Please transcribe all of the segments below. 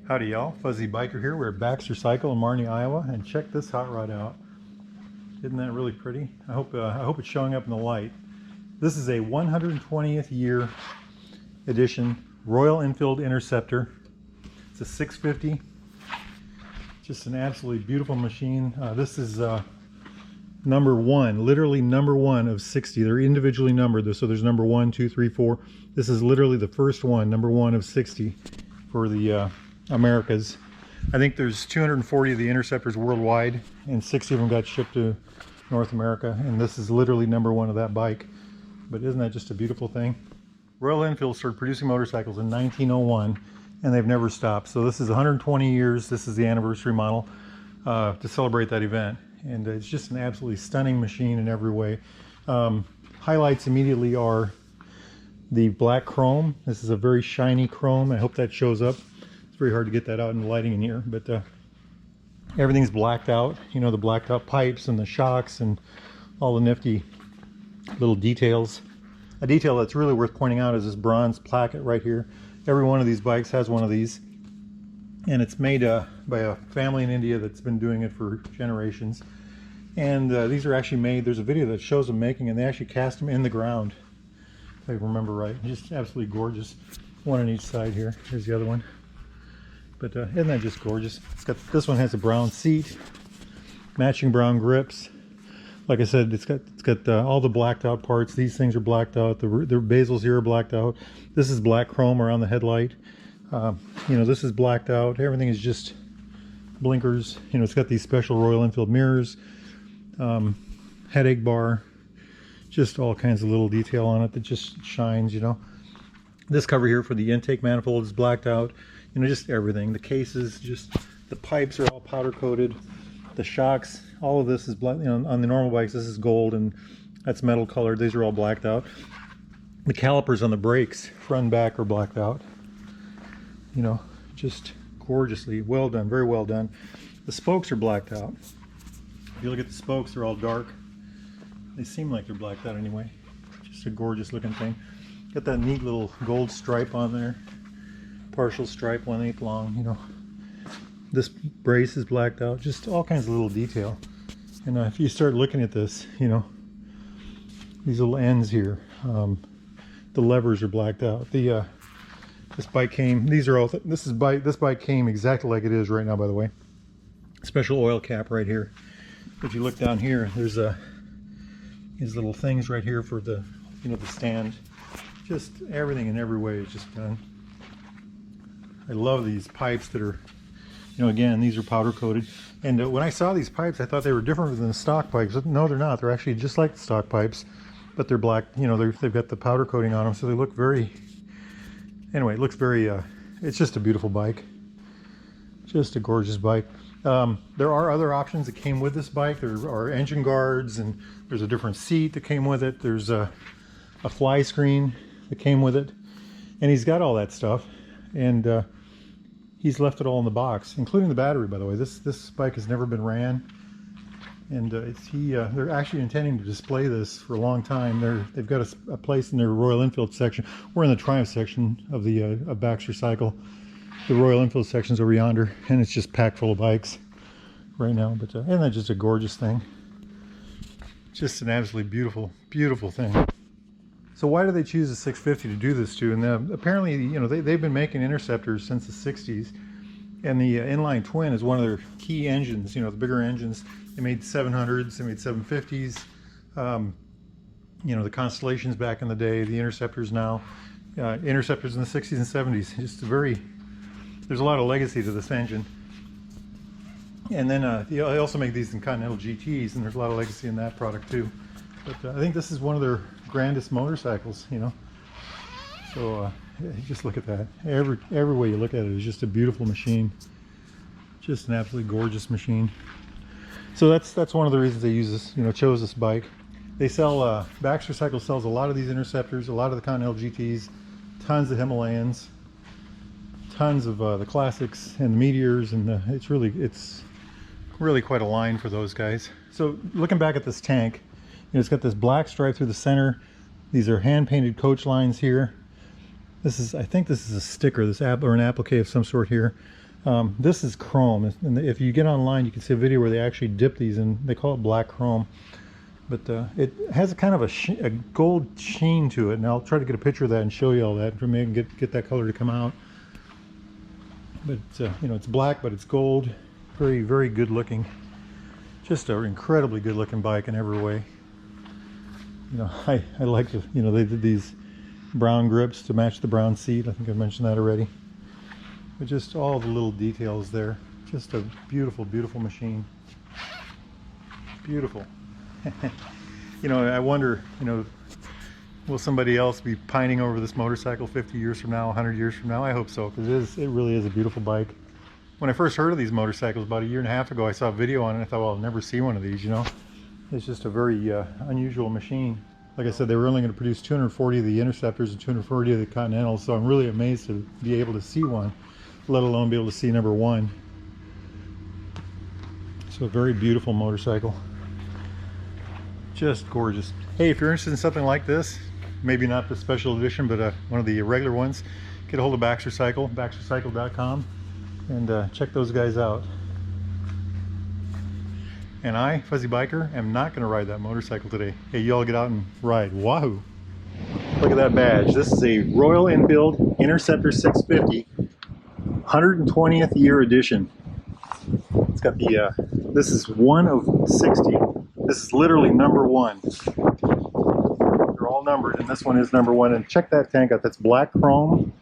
Howdy y'all, Fuzzy Biker here. We're at Baxter Cycle in Marnie, Iowa, and check this hot rod out. Isn't that really pretty? I hope it's showing up in the light. This is a 120th year edition Royal Enfield Interceptor. It's a 650. Just an absolutely beautiful machine. This is number one, literally number one of 60. They're individually numbered, so there's number 1, 2, 3, 4. This is literally the first one, number one of 60 for the Americas. I think there's 240 of the Interceptors worldwide, and 60 of them got shipped to North America, and this is literally number one of that bike. But isn't that just a beautiful thing? Royal Enfield started producing motorcycles in 1901, and they've never stopped. So this is 120 years. This is the anniversary model to celebrate that event, and it's just an absolutely stunning machine in every way. Highlights immediately are the black chrome. This is a very shiny chrome. I hope that shows up. It's very hard to get that out in the lighting in here, but everything's blacked out. You know, the blacked out pipes and the shocks and all the nifty little details. A detail that's really worth pointing out is this bronze placket right here. Every one of these bikes has one of these, and it's made by a family in India that's been doing it for generations. And these are actually made, there's a video that shows them making, and they actually cast them in the ground, if I remember right. Just absolutely gorgeous. One on each side here. Here's the other one. But isn't that just gorgeous? It's got, this one has a brown seat, matching brown grips. Like I said, it's got all the blacked out parts. These things are blacked out. The bezels here are blacked out. This is black chrome around the headlight. You know, this is blacked out. Everything is just blinkers. You know, it's got these special Royal Enfield mirrors, headache bar, just all kinds of little detail on it that just shines, you know. This cover here for the intake manifold is blacked out. You know, just everything. The cases, just the pipes are all powder coated. The shocks, all of this is black. You know, on the normal bikes, this is gold and that's metal colored. These are all blacked out. The calipers on the brakes, front and back, are blacked out. You know, just gorgeously well done, very well done. The spokes are blacked out. If you look at the spokes, they're all dark. They seem like they're blacked out anyway. Just a gorgeous looking thing. Got that neat little gold stripe on there. Partial stripe, 1/8 long, you know. This brace is blacked out. Just all kinds of little detail. And if you start looking at this, you know, these little ends here, the levers are blacked out. The this bike came, these are all, this bike came exactly like it is right now, by the way. Special oil cap right here. If you look down here, there's these little things right here for the, you know, the stand. Just everything in every way is just done. I love these pipes that are, you know, again, these are powder coated. And when I saw these pipes, I thought they were different than the stock pipes. No, they're not. They're actually just like the stock pipes, but they're black. You know, they've got the powder coating on them, so they look very, anyway, it looks very, it's just a beautiful bike. Just a gorgeous bike. There are other options that came with this bike. There are engine guards, and there's a different seat that came with it. There's a fly screen that came with it, and he's got all that stuff. And he's left it all in the box, including the battery, by the way. This bike has never been ran, and they're actually intending to display this for a long time. They've got a place in their Royal Enfield section. We're in the Triumph section of the Baxter Cycle. The Royal Enfield section's over yonder, and it's just packed full of bikes right now. But isn't that just a gorgeous thing? Just an absolutely beautiful, beautiful thing. So why do they choose a 650 to do this to? And apparently, you know, they've been making Interceptors since the 60s, and the inline twin is one of their key engines. You know, the bigger engines. They made 700s, they made 750s. You know, the Constellations back in the day, the Interceptors now, Interceptors in the 60s and 70s. Just a very, there's a lot of legacy to this engine. And then they also make these in Continental GTs, and there's a lot of legacy in that product too. But I think this is one of their grandest motorcycles, you know. So just look at that. Every way you look at it is just a beautiful machine. Just an absolutely gorgeous machine. So that's one of the reasons they use this, you know, chose this bike. They sell, Baxter Cycle sells a lot of these Interceptors, a lot of the Continental GTs, tons of Himalayans, tons of the classics and the Meteors, and it's really quite a line for those guys. So looking back at this tank, you know, it's got this black stripe through the center. These are hand-painted coach lines here. This is, I think this is a sticker, or an applique of some sort here. This is chrome, and if you get online you can see a video where they actually dip these in. They call it black chrome, but it has a kind of a gold sheen to it, and I'll try to get a picture of that and show you all that for me and get that color to come out. But you know, it's black but it's gold. Very, very good looking. Just an incredibly good looking bike in every way. You know, I like to, you know, they did these brown grips to match the brown seat. I think I mentioned that already. But just all the little details there. Just a beautiful, beautiful machine. Beautiful. You know, I wonder, you know, will somebody else be pining over this motorcycle 50 years from now, 100 years from now? I hope so, because it really is a beautiful bike. When I first heard of these motorcycles about 1.5 years ago, I saw a video on it and I thought, well, I'll never see one of these, you know. It's just a very unusual machine. Like I said, they were only going to produce 240 of the Interceptors and 240 of the Continentals, so I'm really amazed to be able to see one, let alone be able to see number 1. So a very beautiful motorcycle. Just gorgeous. Hey, if you're interested in something like this, maybe not the special edition, but one of the regular ones, get a hold of Baxter Cycle, baxtercycle.com, and check those guys out. And I, Fuzzy Biker, am not going to ride that motorcycle today. Hey, you all get out and ride. Wahoo! Look at that badge. This is a Royal Enfield Interceptor 650 120th year edition. It's got the, this is 1 of 60. This is literally number 1. They're all numbered, and this one is number 1. And check that tank out. That's black chrome.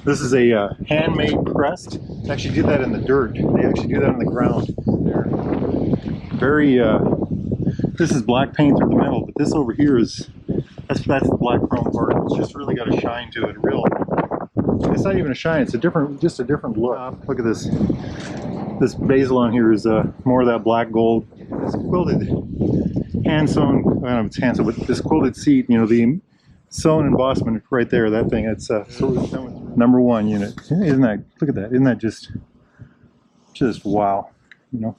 This is a handmade crest. They actually did that in the dirt. They actually do that on the ground there. Very, this is black paint through the middle, but this over here is, that's the black chrome part. It's just really got a shine to it. It's not even a shine, it's just a different look. Look at this. This bezel on here is more of that black gold. It's quilted, hand sewn, I don't know if it's hand sewn, but this quilted seat, you know, the sewn embossment right there, that thing, it's number 1 unit. Isn't that, look at that, isn't that just wow, you know?